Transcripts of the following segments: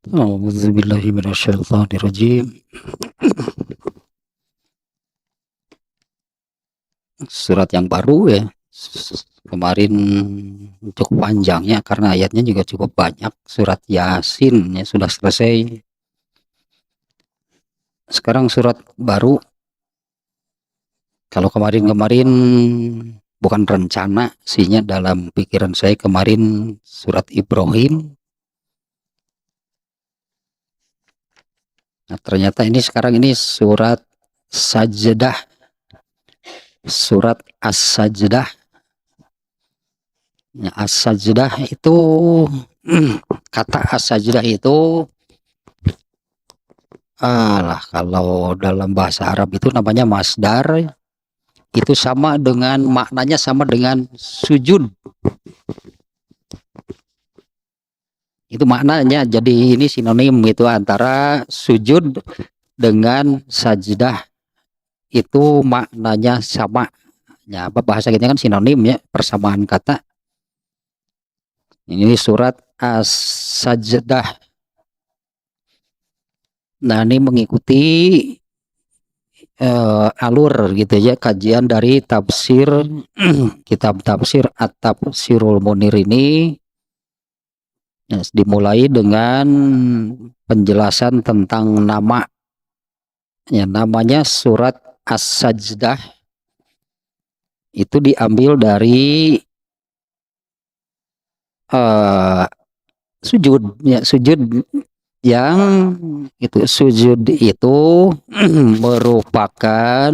A'udzubillahi minasyaitonirrajim. Surat yang baru ya. Kemarin cukup panjangnya karena ayatnya juga cukup banyak. Surat Yasin ya sudah selesai. Sekarang surat baru. Kalau kemarin-kemarin bukan rencana sihnya dalam pikiran saya kemarin surat Ibrahim. Nah, ternyata ini sekarang ini surat Sajdah. Surat As-Sajdah. Ya, As-Sajdah itu kata As-Sajdah itu kalau dalam bahasa Arab itu namanya masdar, itu sama dengan maknanya sama dengan sujud. Itu maknanya, jadi ini sinonim itu antara sujud dengan sajdah, itu maknanya sama. Ya, bahasa kita kan sinonim ya, persamaan kata. Ini surat As-Sajdah. Nah, ini mengikuti alur gitu ya, kajian dari tafsir kitab tafsir At-Tafsirul Munir ini ya, dimulai dengan penjelasan tentang nama ya, namanya surat As-Sajdah itu diambil dari sujud ya, sujud yang sujud itu merupakan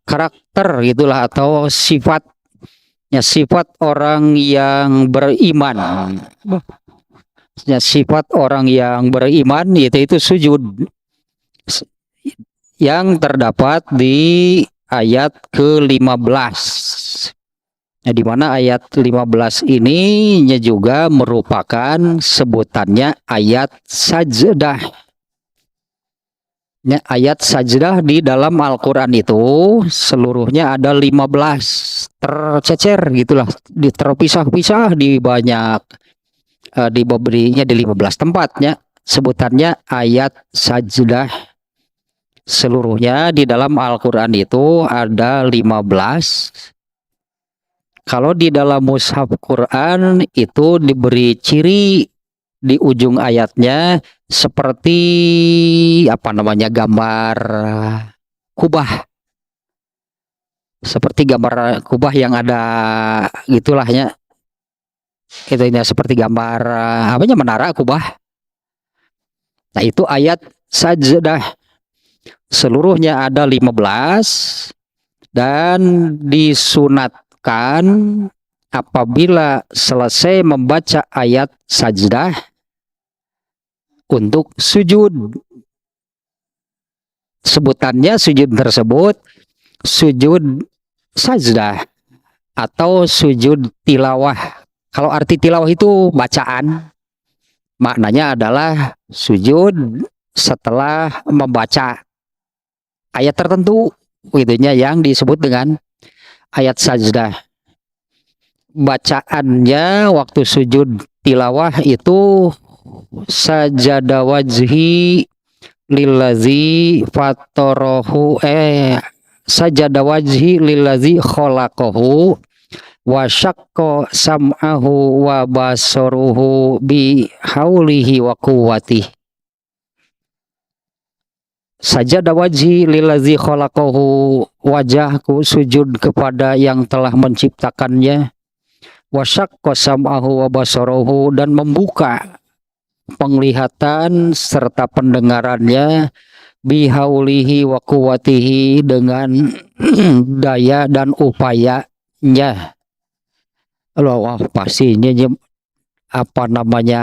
karakter gitulah, atau sifatnya, sifat orang yang beriman ya, sifat orang yang beriman itu sujud yang terdapat di ayat ke-15. Nah, di mana ayat 15 ini juga merupakan sebutannya ayat sajdah. Ya, ayat sajdah di dalam Al-Quran itu seluruhnya ada 15, tercecer gitulah, terpisah-pisah di banyak, diberinya di 15 tempatnya sebutannya ayat sajdah. Seluruhnya di dalam Al-Quran itu ada 15. Kalau di dalam mushaf Quran itu diberi ciri di ujung ayatnya seperti apa namanya, gambar kubah. Seperti gambar kubah yang ada gitulah ya. Itu ini seperti gambar apanya, menara kubah. Nah, itu ayat sajdah. Seluruhnya ada 15 dan disunatkan apabila selesai membaca ayat sajdah untuk sujud. Sebutannya sujud tersebut sujud sajdah atau sujud tilawah. Kalau arti tilawah itu bacaan, maknanya adalah sujud setelah membaca ayat tertentu, itunya yang disebut dengan ayat sajdah. Bacaannya waktu sujud tilawah itu sajada wajhi lillazi fatarahu sajada wajhi lillazi khalaqahu wa syaqqa sam'ahu wa basaruhu bi haulihi wa quwwatihi. Sajada wajhi lillazi khalaqahu, wajahku sujud kepada yang telah menciptakannya, wa syaqqa sam'ahu wa basaruhu, dan membuka penglihatan serta pendengarannya, bihaulihi wa quwwatihi, dengan daya dan upayanya. Wah, pastinya apa namanya,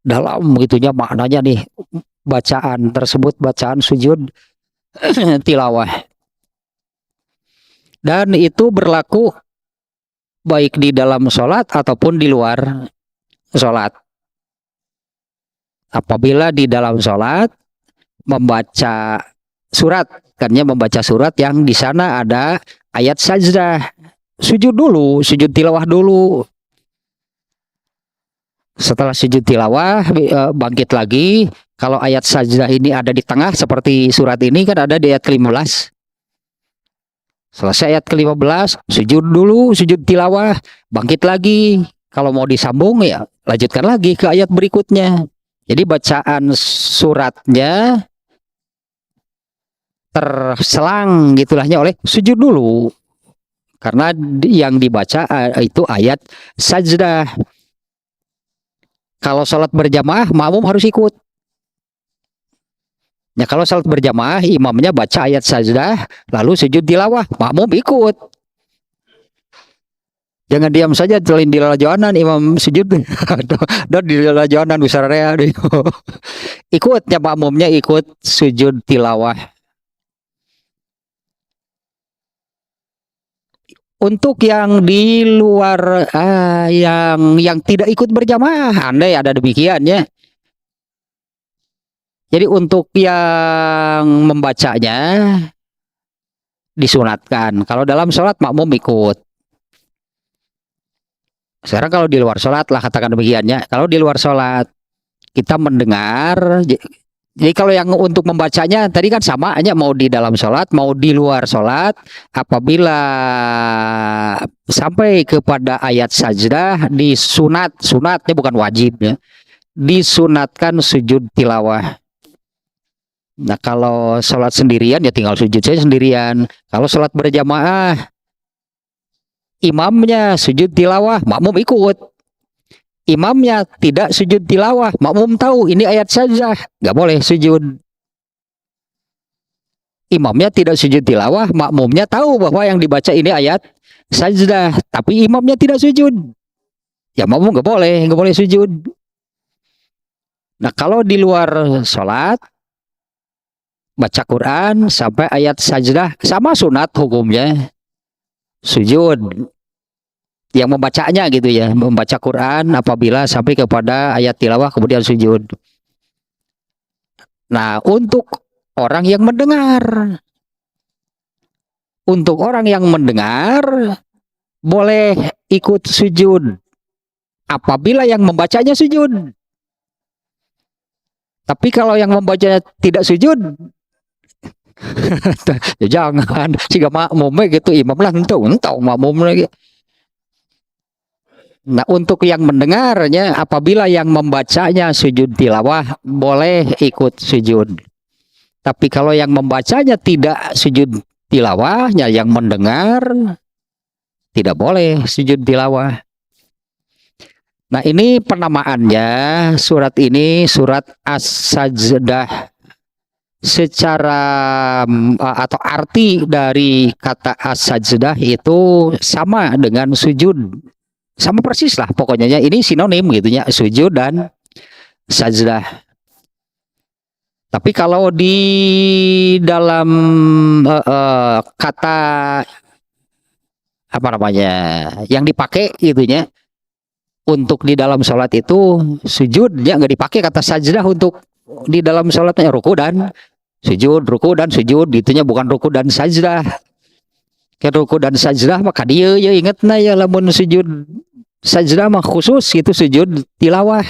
dalam gitunya maknanya nih bacaan tersebut, bacaan sujud tilawah. Dan itu berlaku baik di dalam sholat ataupun di luar sholat. Apabila di dalam sholat membaca surat, karena membaca surat yang di sana ada ayat sajdah, sujud dulu, sujud tilawah dulu. Setelah sujud tilawah bangkit lagi. Kalau ayat sajdah ini ada di tengah seperti surat ini kan ada di ayat ke-15. Selesai ayat ke-15, sujud dulu, sujud tilawah, bangkit lagi. Kalau mau disambung ya lanjutkan lagi ke ayat berikutnya. Jadi bacaan suratnya terselang gitulahnya oleh sujud dulu. Karena yang dibaca itu ayat sajdah. Kalau sholat berjamaah, makmum harus ikut. Ya kalau sholat berjamaah, imamnya baca ayat sajdah, lalu sujud tilawah, makmum ikut. Jangan diam saja selain di lajoanan imam sujud. Dan di lajoanan usararea. Ikutnya makmumnya ikut sujud tilawah. Untuk yang di luar yang tidak ikut berjamaah, andai ada demikian ya. Jadi untuk yang membacanya disunatkan. Kalau dalam sholat makmum ikut. Sekarang kalau di luar sholat lah katakan demikiannya. Kalau di luar sholat kita mendengar. Jadi kalau yang untuk membacanya tadi kan sama hanya mau di dalam sholat mau di luar sholat. Apabila sampai kepada ayat sajdah sunatnya bukan wajib ya. Disunatkan sujud tilawah. Nah kalau sholat sendirian ya tinggal sujud saya sendirian. Kalau sholat berjamaah imamnya sujud tilawah, makmum ikut. Imamnya tidak sujud tilawah, makmum tahu ini ayat saja, nggak boleh sujud. Imamnya tidak sujud tilawah, makmumnya tahu bahwa yang dibaca ini ayat sajdah, tapi imamnya tidak sujud. Ya makmum nggak boleh sujud. Nah kalau di luar sholat baca Quran sampai ayat sajdah sama sunat hukumnya sujud yang membacanya gitu ya, membaca Quran apabila sampai kepada ayat tilawah kemudian sujud. Nah untuk orang yang mendengar boleh ikut sujud apabila yang membacanya sujud. Tapi kalau yang membacanya tidak sujud ya jangan jika makmumnya gitu imam lah entau makmum lagi. Nah untuk yang mendengarnya apabila yang membacanya sujud tilawah boleh ikut sujud. Tapi kalau yang membacanya tidak sujud tilawahnya yang mendengar tidak boleh sujud tilawah. Nah ini penamaannya surat ini surat As-Sajdah. Secara atau arti dari kata as-sajdah itu sama dengan sujud, sama persis lah pokoknya ini sinonim gitu ya, sujud dan sajdah. Tapi kalau di dalam kata apa namanya yang dipakai gitunya untuk di dalam sholat itu sujud ya nggak dipakai kata sajdah untuk di dalam sholatnya ruku dan sujud itunya bukan ruku dan sajdah. Ke ruku dan sajdah maka dia ya inget na ya lamun sujud sajdah mah khusus itu sujud tilawah.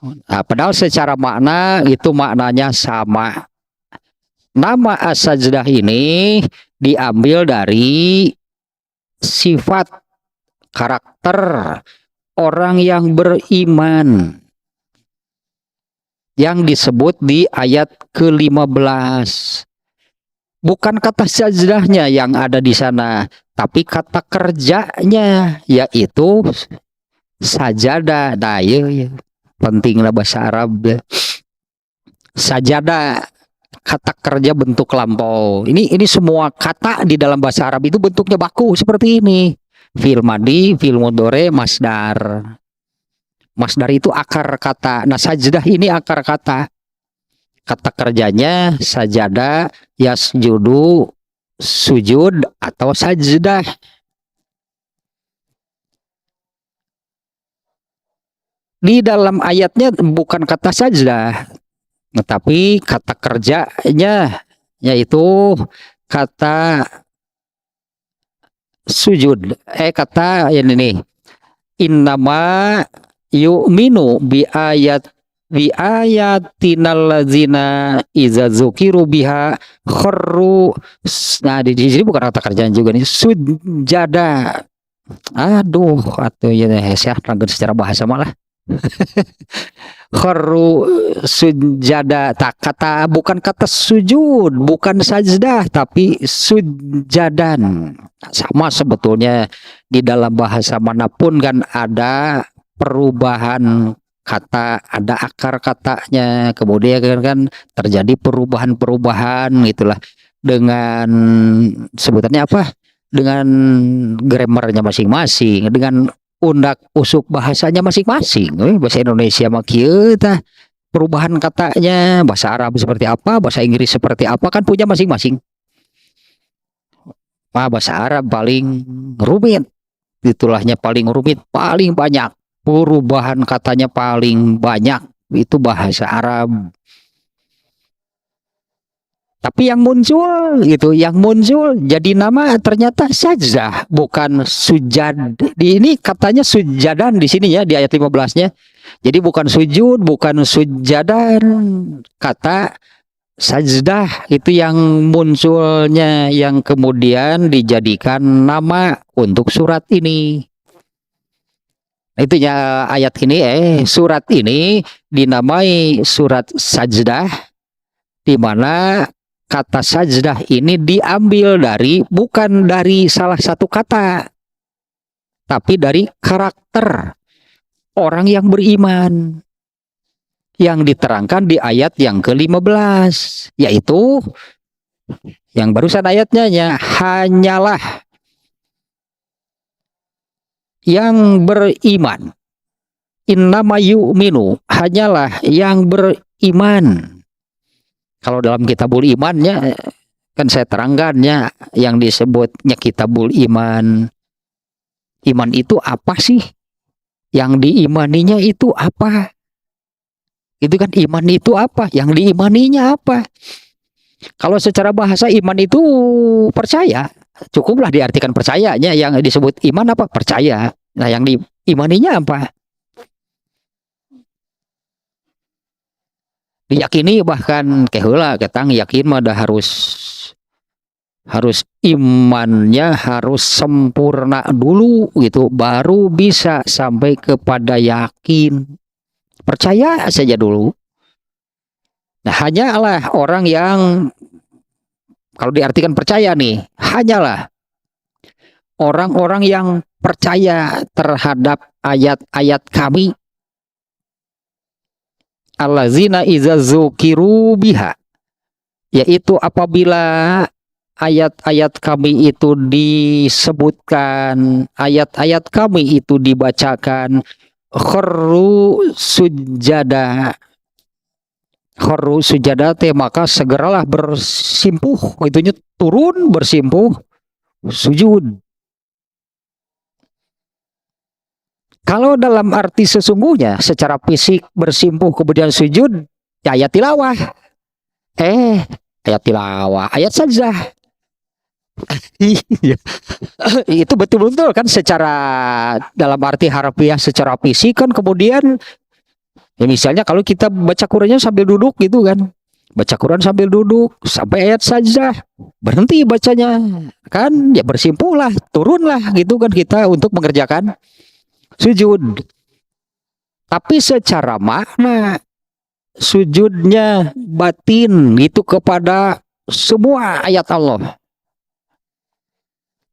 Nah, padahal secara makna itu maknanya sama. Nama as-sajdah ini diambil dari sifat karakter orang yang beriman yang disebut di ayat ke-15. Bukan kata sajdahnya yang ada di sana, tapi kata kerjanya yaitu sajadah. Nah, ya. Pentinglah bahasa Arab. Sajadah kata kerja bentuk lampau. Ini semua kata di dalam bahasa Arab itu bentuknya baku seperti ini. Fi'il madhi, fi'il mudhari, masdar. Masdar itu akar kata. Nah sajdah ini akar kata. Kata kerjanya sajada, yasjudu, sujud atau sajdah. Di dalam ayatnya bukan kata sajdah, tetapi kata kerjanya yaitu kata sujud. Kata ini nih. innama yu'minu bi ayatinal ladzina iza zukiru biha kharru. Nah di sini bukan kata kerjaan juga nih, sujada. Aduh, atau ya saya secara bahasa malah kharru sujada, tak kata, bukan kata sujud, bukan sajdah, tapi sujadan. Sama sebetulnya di dalam bahasa manapun kan ada perubahan kata, ada akar katanya, kemudian kan terjadi perubahan-perubahan gitulah dengan sebutannya apa? Dengan grammarnya masing-masing, dengan undak usuk bahasanya masing-masing. Bahasa Indonesia mah kieu tah perubahan katanya, bahasa Arab seperti apa, bahasa Inggris seperti apa kan punya masing-masing. Bahasa Arab paling rumit, itulahnya paling rumit, paling banyak perubahan katanya paling banyak, itu bahasa Arab. Tapi yang muncul gitu, yang muncul jadi nama ternyata sajdah, bukan sujad. Di ini katanya sujadan di sini ya di ayat 15-nya. Jadi bukan sujud, bukan sujadan. Kata sajdah itu yang munculnya, yang kemudian dijadikan nama untuk surat ini. Itu ya ayat ini, surat ini dinamai surat sajdah, di mana kata sajdah ini diambil dari, bukan dari salah satu kata, tapi dari karakter orang yang beriman yang diterangkan di ayat yang ke-15, yaitu yang barusan ayatnya ya, hanyalah yang beriman. Innama yu'minu, hanyalah yang beriman. Kalau dalam kitabul imannya kan saya terangkannya yang disebutnya kitabul iman. Iman itu apa sih? Yang diimaninya itu apa? Itu kan iman itu apa? Yang diimaninya apa? Kalau secara bahasa iman itu percaya, cukuplah diartikan percayanya. Yang disebut iman apa? Percaya. Nah, yang diimaninya apa? Diyakini, bahkan keheula ketang yakin mah harus imannya harus sempurna dulu gitu, baru bisa sampai kepada yakin. Percaya saja dulu. Nah, hanyalah orang yang, kalau diartikan percaya nih, hanyalah orang-orang yang percaya terhadap ayat-ayat kami, allazina iza zukiru biha, yaitu apabila ayat-ayat kami itu disebutkan, ayat-ayat kami itu dibacakan, kharru sujada, kharru sujada teh, maka segeralah bersimpuh, itunya turun bersimpuh sujud. Kalau dalam arti sesungguhnya secara fisik bersimpuh kemudian sujud, ya ayat tilawah. Ayat tilawah, ayat sajdah. Itu betul-betul kan secara dalam arti harfiah secara fisik kan, kemudian ya misalnya kalau kita baca Qurannya sambil duduk gitu kan. Baca Quran sambil duduk sampai ayat sajdah, berhenti bacanya kan, ya bersimpuhlah, turunlah gitu kan kita untuk mengerjakan sujud. Tapi secara makna sujudnya batin itu kepada semua ayat Allah.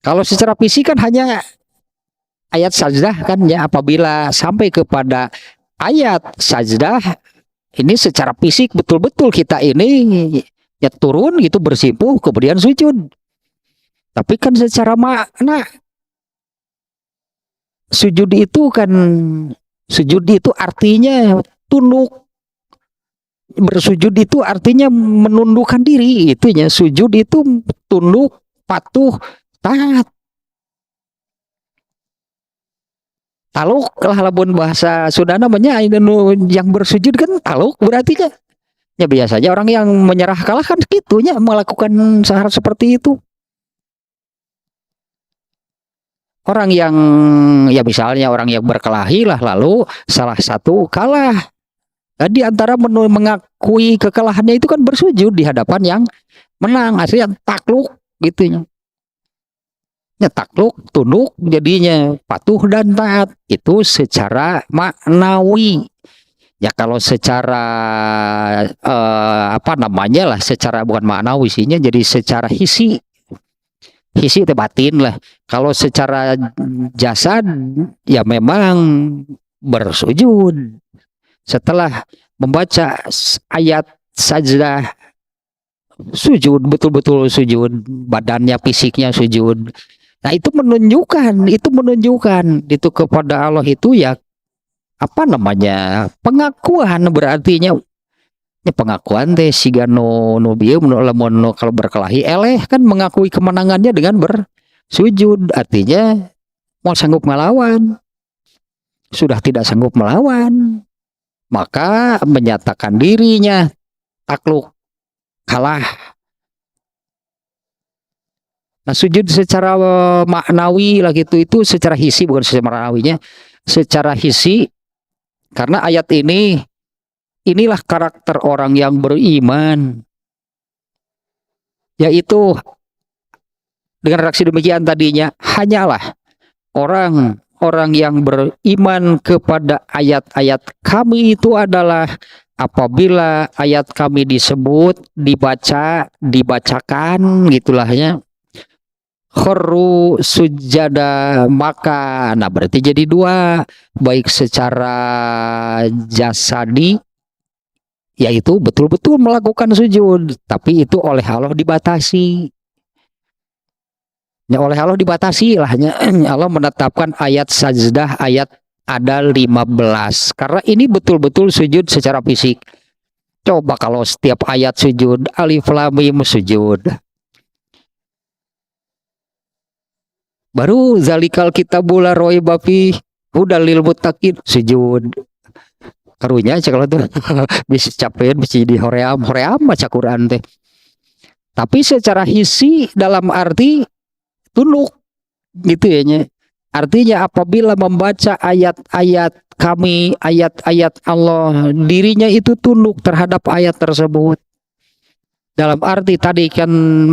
Kalau secara fisik kan hanya ayat sajdah kan ya, apabila sampai kepada ayat sajdah ini secara fisik betul-betul kita ini ya turun gitu bersimpuh kemudian sujud. Tapi kan secara makna sujud itu artinya tunduk. Bersujud itu artinya menundukkan diri, itunya sujud itu tunduk, patuh, taat. Taluk lah labun bahasa Sunda namanya yang bersujud kan taluk berarti kan. Ya biasanya orang yang menyerah kalah kan gitunya melakukan hal seperti itu. Orang yang ya misalnya orang yang berkelahi lah lalu salah satu kalah. Nah, di antara mengakui kekalahannya itu kan bersujud di hadapan yang menang, aslinya takluk gitu ya, takluk, tunduk, jadinya patuh dan taat itu secara maknawi. Ya kalau secara apa namanya lah, secara bukan maknawi sihnya, jadi secara hisi itu batin lah. Kalau secara jasad ya memang bersujud setelah membaca ayat sajdah, sujud, betul-betul sujud, badannya, fisiknya sujud. Nah itu menunjukkan itu kepada Allah itu ya apa namanya, pengakuan, berartinya ya pengakuan teh siga no bieu no kalau berkelahi eleh kan mengakui kemenangannya dengan bersujud, artinya mau sanggup melawan, sudah tidak sanggup melawan maka menyatakan dirinya takluk, kalah. Nah sujud secara maknawi lah gitu, itu secara hisi, bukan secara maknawinya, secara hisi. Karena ayat ini, inilah karakter orang yang beriman, yaitu dengan reaksi demikian tadinya hanyalah orang yang beriman kepada ayat-ayat kami itu adalah apabila ayat kami disebut, dibacakan gitulah ya, kharru sujada, maka nah berarti jadi dua, baik secara jasadi yaitu betul-betul melakukan sujud, tapi itu oleh Allah dibatasi. Ya oleh Allah dibatasi lahnya. Allah menetapkan ayat sajdah, ayat ada 15 karena ini betul-betul sujud secara fisik. Coba kalau setiap ayat sujud, alif lam mim sujud, baru zalikal kitabul la raiba fi hudal lil muttaqin sujud karunya cek kalau tuh bisa capein bisa di hoream maca Quran teh, tapi secara hisi dalam arti tunduk gitu ya nya. Artinya apabila membaca ayat-ayat kami, ayat-ayat Allah, dirinya itu tunduk terhadap ayat tersebut. Dalam arti tadi kan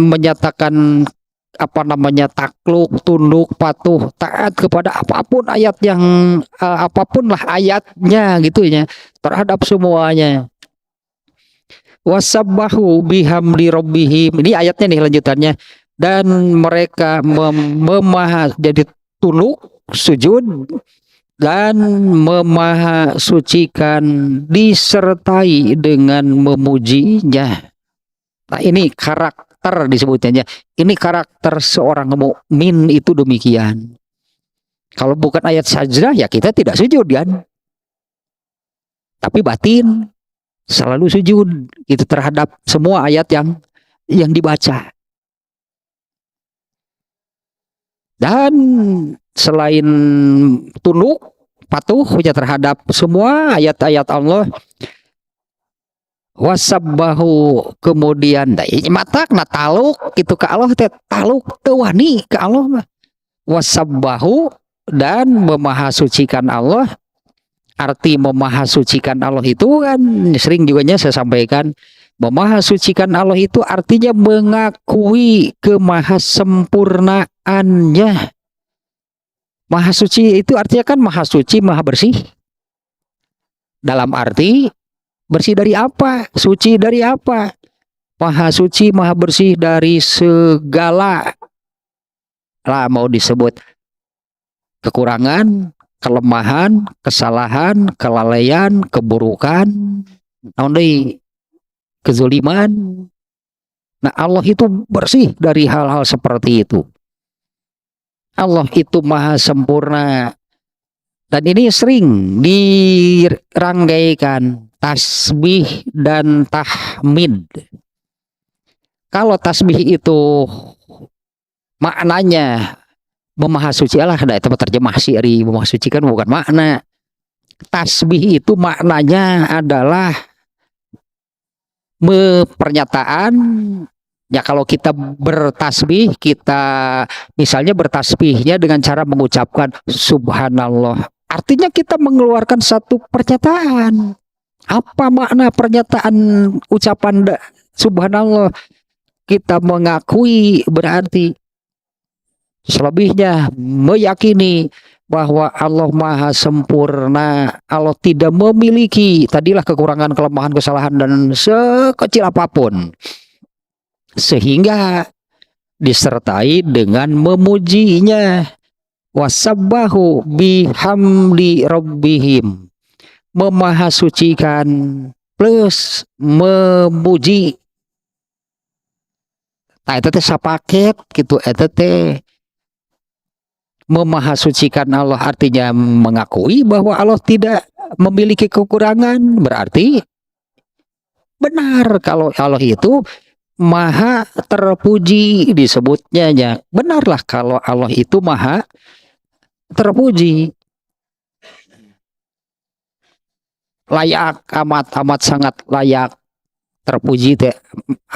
menyatakan apa namanya, takluk, tunduk, patuh, taat kepada apapun ayat yang apapun lah ayatnya gitu ya, terhadap semuanya. Wasabbahu bihamdi rabbihim, ini ayatnya nih lanjutannya, dan mereka jadi tunduk, sujud, dan memahasucikan disertai dengan memujinya. Nah ini karakter disebutnya, ini karakter seorang mukmin itu demikian. Kalau bukan ayat sajdah ya kita tidak sujud kan, tapi batin selalu sujud itu terhadap semua ayat yang dibaca. Dan selain tunduk, patuh ya terhadap semua ayat-ayat Allah, wasabbahu, kemudian matak na taluk gitu ke Allah teh, taluk teu wani ke Allah mah, wasabbahu, dan memahasucikan Allah. Arti memahasucikan Allah itu kan sering juga saya sampaikan, memahasucikan Allah itu artinya mengakui kemahasempurnaannya. Maha suci itu artinya kan maha suci, maha bersih. Dalam arti bersih dari apa? Suci dari apa? Maha suci, maha bersih dari segala lah, mau disebut kekurangan, kelemahan, kesalahan, kelalaian, keburukan, kezuliman. Nah Allah itu bersih dari hal-hal seperti itu. Allah itu maha sempurna. Dan ini sering dirangkaikan tasbih dan tahmid. Kalau tasbih itu maknanya memahasuci Allah, ada itu terjemah sih dari memahasuci kan bukan makna. Tasbih itu maknanya adalah pernyataan Ya kalau kita bertasbih, kita misalnya bertasbihnya dengan cara mengucapkan subhanallah. Artinya kita mengeluarkan satu pernyataan. Apa makna pernyataan ucapan subhanallah? Kita mengakui berarti selebihnya meyakini bahwa Allah Maha Sempurna, Allah tidak memiliki tadilah kekurangan, kelemahan, kesalahan dan sekecil apapun, sehingga disertai dengan memujinya. Wasabbahu bihamdi rabbihim, memahasucikan plus memuji. Nah itu teh sapaket gitu, itu teh memahasucikan Allah artinya mengakui bahwa Allah tidak memiliki kekurangan, berarti benar kalau Allah itu maha terpuji disebutnya ya. Benarlah kalau Allah itu maha terpuji, layak, amat sangat layak terpuji teh,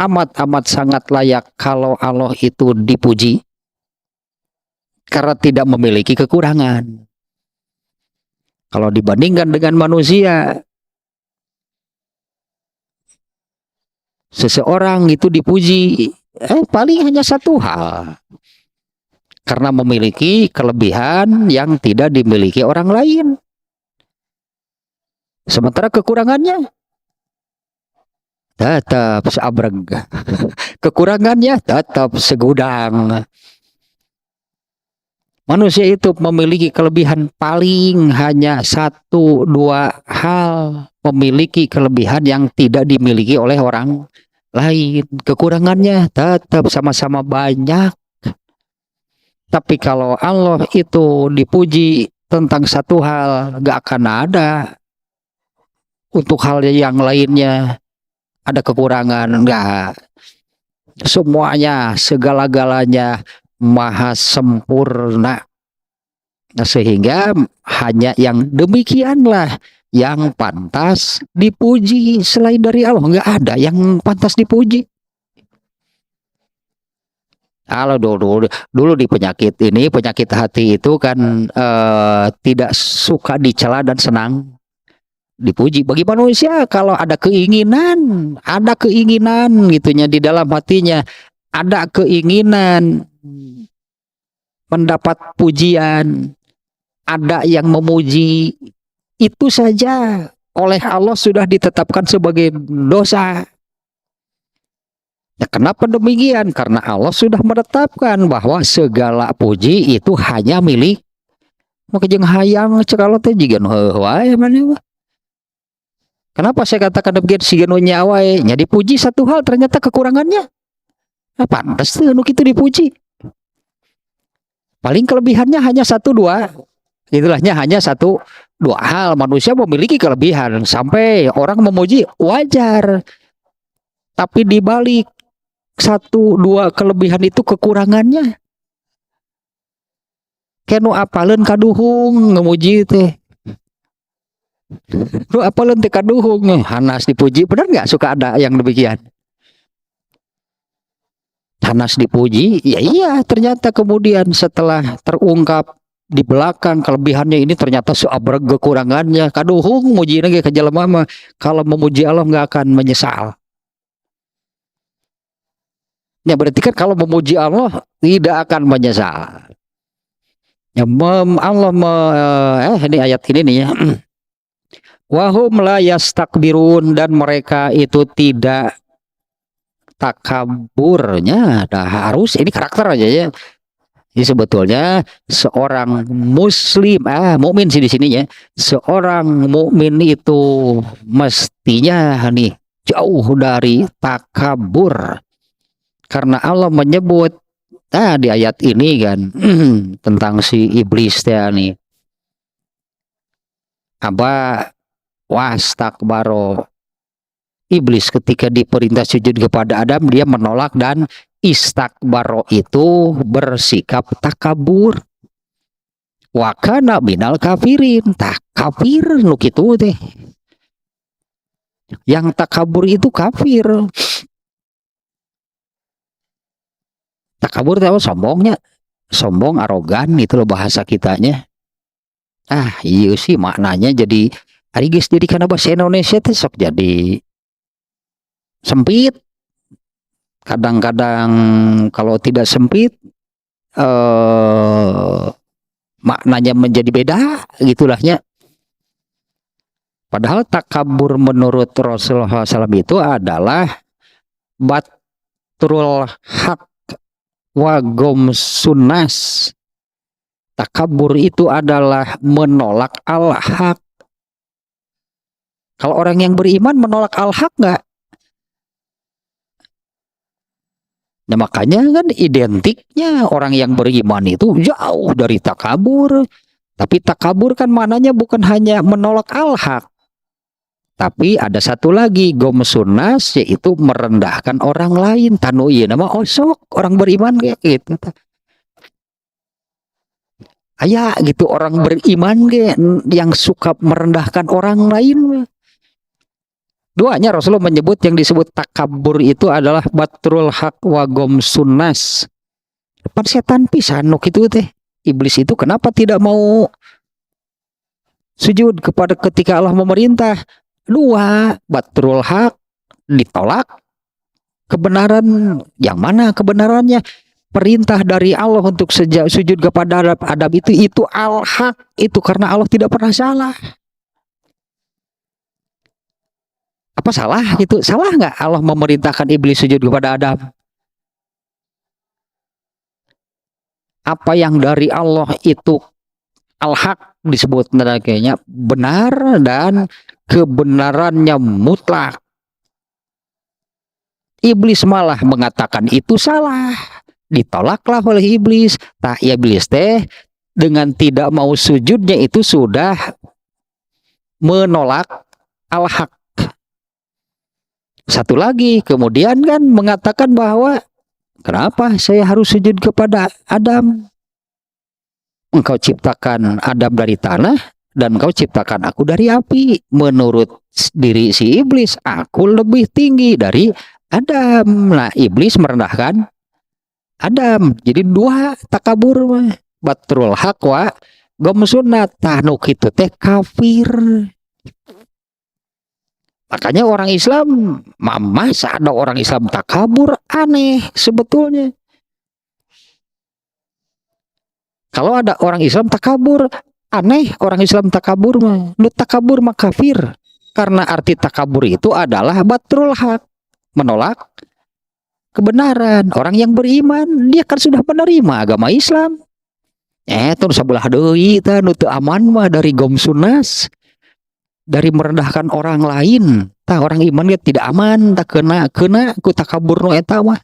amat sangat layak kalau Allah itu dipuji karena tidak memiliki kekurangan. Kalau dibandingkan dengan manusia, seseorang itu dipuji paling hanya satu hal, karena memiliki kelebihan yang tidak dimiliki orang lain. Sementara kekurangannya tetap seabreg. Kekurangannya tetap segudang. Manusia itu memiliki kelebihan paling hanya satu dua hal, memiliki kelebihan yang tidak dimiliki oleh orang lain. Kekurangannya tetap sama-sama banyak. Tapi kalau Allah itu dipuji tentang satu hal, gak akan ada untuk hal yang lainnya ada kekurangan, enggak. Semuanya, segala-galanya maha sempurna. Nah, sehingga hanya yang demikianlah yang pantas dipuji. Selain dari Allah enggak ada yang pantas dipuji. Kalau dulu di penyakit hati itu kan tidak suka dicela dan senang dipuji. Bagi manusia kalau ada keinginan gitunya di dalam hatinya, ada keinginan mendapat pujian, ada yang memuji, itu saja oleh Allah sudah ditetapkan sebagai dosa. Ya, kenapa demikian? Karena Allah sudah menetapkan bahwa segala puji itu hanya milik makanya hayang cekalo teh jigan wae mana. Kenapa saya katakan demikian? Sigeno nyawa nya dipuji satu hal ternyata kekurangannya. Nah, pantas tuh anu kitu dipuji. Paling kelebihannya hanya satu dua. Itulahnya hanya satu dua hal. Manusia memiliki kelebihan sampai orang memuji wajar. Tapi dibalik satu dua kelebihan itu kekurangannya. Kenu apaleun kaduhung ngemuji teh. Lu apaleun teh kaduhung hanas dipuji, benar nggak suka ada yang demikian? Hanas dipuji, ya iya ternyata kemudian setelah terungkap di belakang kelebihannya ini ternyata seabreg kekurangannya, kaduhung muji lagi ke jelema mah kalau memuji Allah nggak akan menyesal. Ya berarti kan kalau memuji Allah tidak akan menyesal. Ya Allah ini ayat ini nih ya. Wahum la yastakbirun, dan mereka itu tidak takaburnya. Harus ini karakter aja ya. Jadi sebetulnya seorang muslim, mukmin sih di sininya, seorang mukmin itu mestinya nih jauh dari takabur. Karena Allah menyebut di ayat ini kan tentang si iblis teh nih. Wastakbaro. Iblis ketika diperintah sujud kepada Adam, dia menolak dan istakbaro itu bersikap takabur. Wa kana minal kafirin. Kafir nu kitu teh. Yang takabur itu kafir. Takabur tahu sombongnya, sombong, arogan itu loh bahasa kitanya. Iya sih maknanya jadi ari geus jadi kana bahasa Indonesia teh sok jadi sempit. Kadang-kadang kalau tidak sempit maknanya menjadi beda gitulahnya. Padahal takabur menurut Rasulullah SAW itu adalah batrul hak wagom sunas. Takabur itu adalah menolak al-haq. Kalau orang yang beriman menolak al-haq nggak? Nah makanya kan identiknya orang yang beriman itu jauh dari takabur. Tapi takabur kan mananya bukan hanya menolak al-haq. Tapi ada satu lagi gom sunas, yaitu merendahkan orang lain. Tanu iya nama osok orang beriman kayak gitu. Aya gitu orang beriman yang suka merendahkan orang lain. Duanya Rasulullah menyebut yang disebut takabur itu adalah batrul haq wa gom sunas. Pan setan pisan nuk itu teh. Iblis itu kenapa tidak mau sujud kepada ketika Allah memerintah? Dua, batrul haq ditolak. Kebenaran yang mana kebenarannya? Perintah dari Allah untuk sujud kepada Adam itu al-haq, itu karena Allah tidak pernah salah. Apa salah gitu? Salah nggak Allah memerintahkan iblis sujud kepada Adam? Apa yang dari Allah itu al-haq disebut kayaknya benar dan kebenarannya mutlak. Iblis malah mengatakan itu salah. Ditolaklah oleh iblis. Tak iblis teh dengan tidak mau sujudnya itu sudah menolak al-haq. Satu lagi kemudian kan mengatakan bahwa kenapa saya harus sujud kepada Adam? Engkau ciptakan Adam dari tanah dan engkau ciptakan aku dari api. Menurut diri si iblis, aku lebih tinggi dari Adam. Nah, iblis merendahkan Adam. Jadi dua takabur, batrul haq wa gom sunnat. Tanuk itu teh kafir. Makanya orang Islam, masa ada orang Islam takabur, aneh sebetulnya. Kalau ada orang Islam takabur, aneh orang Islam takabur mah. Nu takabur mah kafir. Karena arti takabur itu adalah batrul haq, menolak kebenaran. Orang yang beriman, dia kan sudah menerima agama Islam. Terus sebelah deui tah nu teu aman mah dari gom sunas. Dari merendahkan orang lain. Tah orang iman dia tidak aman, tak kena ku takabur nu eta mah.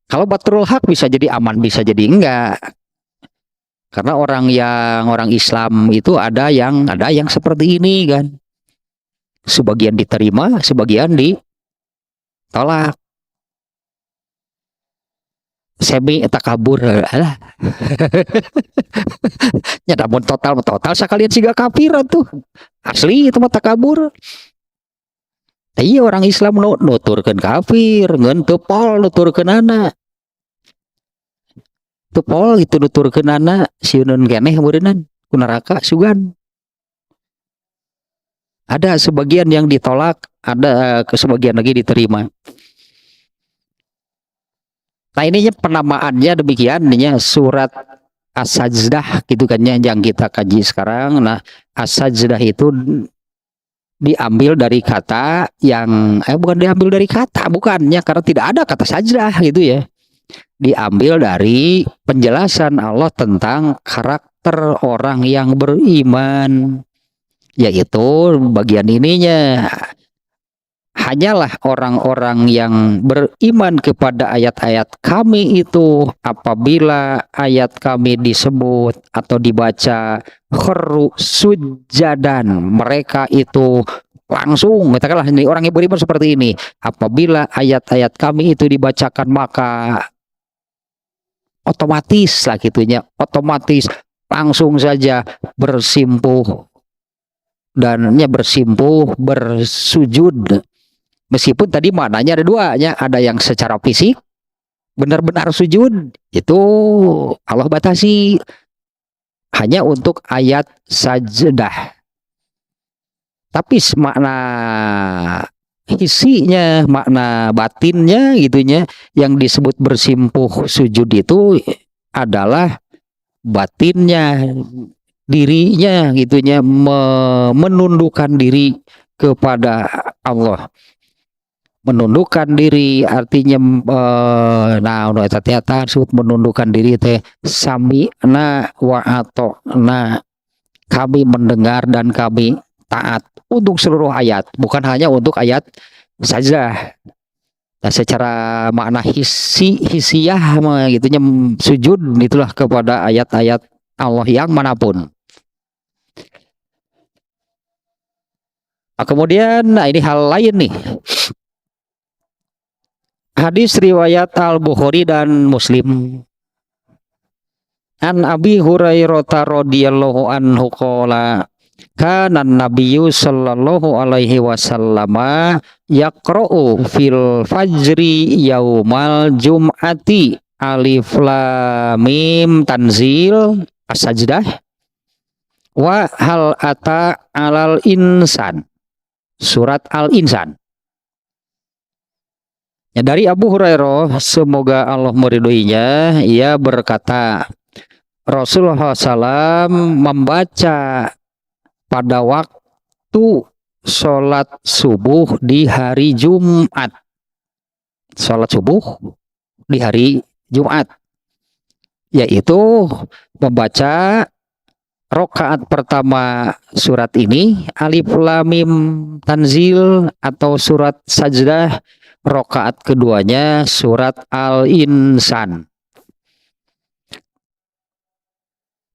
Kalau batrul haq bisa jadi aman, bisa jadi enggak. Karena orang Islam itu ada yang seperti ini kan. Sebagian diterima, sebagian ditolak. Semi takabur lah. Ya namun total sekalian siga kafir tuh. Asli itu mah takabur. Iya orang Islam nuturkeun kafir, ngeun teu pol nuturkeun anak. Teu pol itu nuturkeun anak sieun keneh meureunnan ku neraka sugan. Ada sebagian yang ditolak, ada sebagian lagi diterima. Nah ininya penamaannya demikian, ininya surat As-Sajdah gitu kan yang kita kaji sekarang. Nah As-Sajdah itu diambil dari kata yang bukan diambil dari kata, bukannya karena tidak ada kata sajdah gitu ya. Diambil dari penjelasan Allah tentang karakter orang yang beriman, yaitu bagian ininya. Hanyalah orang-orang yang beriman kepada ayat-ayat kami itu apabila ayat kami disebut atau dibaca kharu sujadan, mereka itu langsung, katakanlah ini orang yang beriman seperti ini, apabila ayat-ayat kami itu dibacakan maka otomatis lah gitunya, otomatis langsung saja bersimpuh bersujud Meskipun tadi maknanya ada dua, ya, ada yang secara fisik benar-benar sujud, itu Allah batasi hanya untuk ayat sajdah. Tapi makna isinya, makna batinnya gitunya, yang disebut bersimpuh sujud itu adalah batinnya, dirinya gitunya, menundukkan diri kepada Allah. Menundukkan diri artinya nah ternyata disebut menundukkan diri teh sami'na wa ata'na, kami mendengar dan kami taat untuk seluruh ayat, bukan hanya untuk ayat saja. Nah, secara makna hisiah gitunya sujud itulah kepada ayat-ayat Allah yang manapun. Nah, kemudian ini hal lain nih. Hadis riwayat Al-Bukhari dan Muslim. An Abi Hurairah radhiyallahu anhu qala kana nabiyyu sallallahu alaihi wasallam yaqra'u fil fajri yaumal jum'ati alif lam mim tanzil as-sajdah wa hal ata alal insan surat al-insan. Ya, dari Abu Hurairah, semoga Allah meridhoinya, ia berkata, Rasulullah SAW membaca pada waktu sholat subuh di hari Jumat. Sholat subuh di hari Jumat, yaitu membaca rakaat pertama surat ini, Alif Lam Mim Tanzil atau surat Sajdah. Rakaat keduanya surat Al-Insan.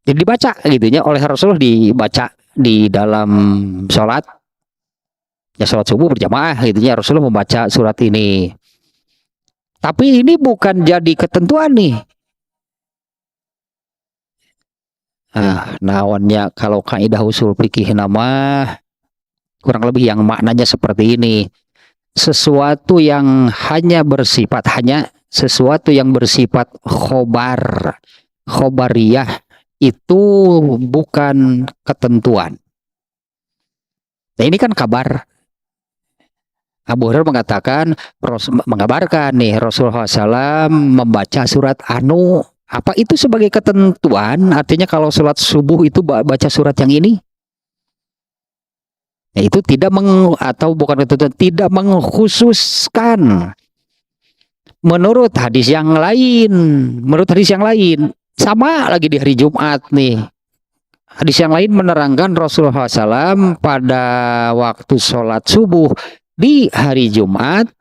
Jadi dibaca gitunya oleh Rasulullah, dibaca di dalam sholat, ya sholat subuh berjamaah gitunya, Rasulullah membaca surat ini. Tapi ini bukan jadi ketentuan nih. Naonnya kalau kaidah usul fikih nama kurang lebih yang maknanya seperti ini. Sesuatu yang sesuatu yang bersifat khobariyah itu bukan ketentuan. Nah, ini kan kabar. Abu Hurairah mengabarkan nih Rasulullah SAW membaca surat anu, apa itu sebagai ketentuan? Artinya kalau sholat subuh itu baca surat yang ini? Nah, itu tidak tidak mengkhususkan. Menurut hadis yang lain sama lagi di hari Jumat nih. Hadis yang lain menerangkan Rasulullah SAW pada waktu sholat subuh di hari Jumat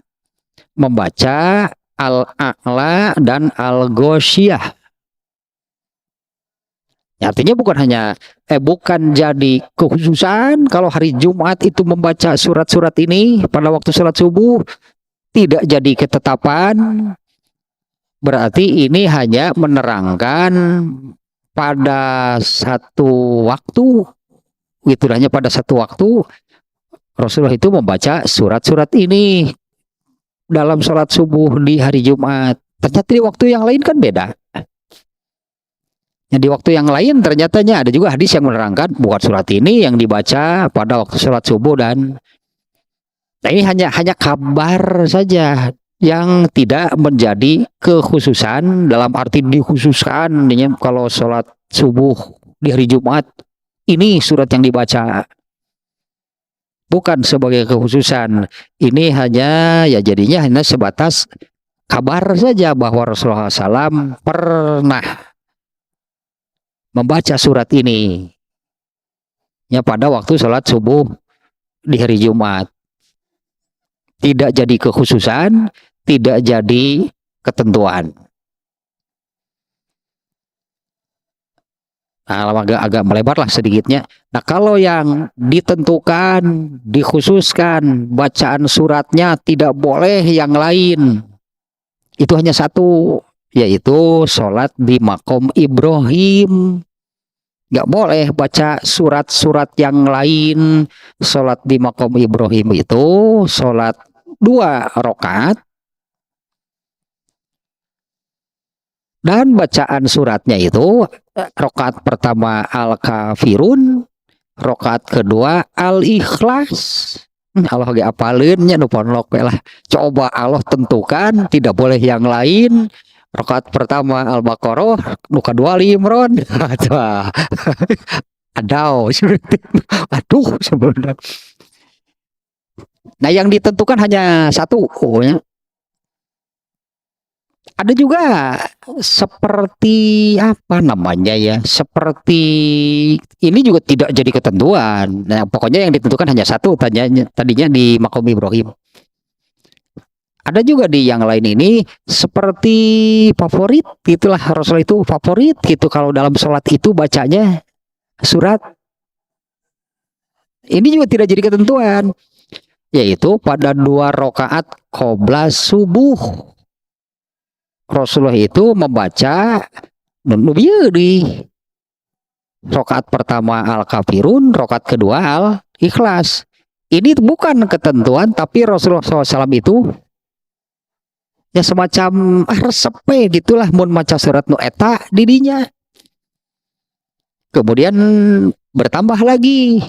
membaca Al-A'la dan Al-Ghoshiyah. Ya, artinya bukan jadi kekhususan kalau hari Jumat itu membaca surat-surat ini pada waktu sholat subuh, tidak jadi ketetapan. Berarti ini hanya menerangkan pada satu waktu, itu hanya pada satu waktu Rasulullah itu membaca surat-surat ini dalam sholat subuh di hari Jumat. Ternyata di waktu yang lain kan beda. Di waktu yang lain ternyatanya ada juga hadis yang menerangkan bukan surat ini yang dibaca pada waktu sholat subuh, dan nah ini hanya kabar saja yang tidak menjadi kekhususan dalam arti dikhususkan. Kalau sholat subuh di hari Jumat ini surat yang dibaca, bukan sebagai kekhususan. Ini jadinya hanya sebatas kabar saja bahwa Rasulullah SAW pernah membaca surat ini pada waktu sholat subuh di hari Jumat. Tidak jadi kekhususan, tidak jadi ketentuan. Nah, agak melebar lah sedikitnya. Nah, kalau yang ditentukan, dikhususkan, bacaan suratnya tidak boleh yang lain, itu hanya satu, yaitu sholat di makom Ibrahim. Nggak boleh baca surat-surat yang lain. Sholat di makom Ibrahim itu sholat 2 rakaat dan bacaan suratnya itu rakaat pertama Al-Kafirun, rakaat kedua Al-Ikhlas. Allah ge apaleun nya nu ponlok we lah. Coba Allah tentukan tidak boleh yang lain. Rakaat pertama Al-Baqarah, nu kadua Ali Imran. Adau. Aduh sebenarnya. Nah, yang ditentukan hanya satu. Oh, ya. Ada juga seperti apa namanya ya, seperti ini juga tidak jadi ketentuan. Nah, pokoknya yang ditentukan hanya satu tadinya di Maqam Ibrahim. Ada juga di yang lain ini seperti favorit, itulah Rasul itu favorit gitu kalau dalam sholat itu bacanya surat. Ini juga tidak jadi ketentuan, yaitu pada 2 rakaat qobla subuh. Rasulullah itu membaca di rakaat pertama Al-Kafirun, rakaat kedua Al-Ikhlas. Ini bukan ketentuan, tapi Rasulullah SAW itu ya semacam resep gitulah mun maca surat nu eta didinya. Kemudian bertambah lagi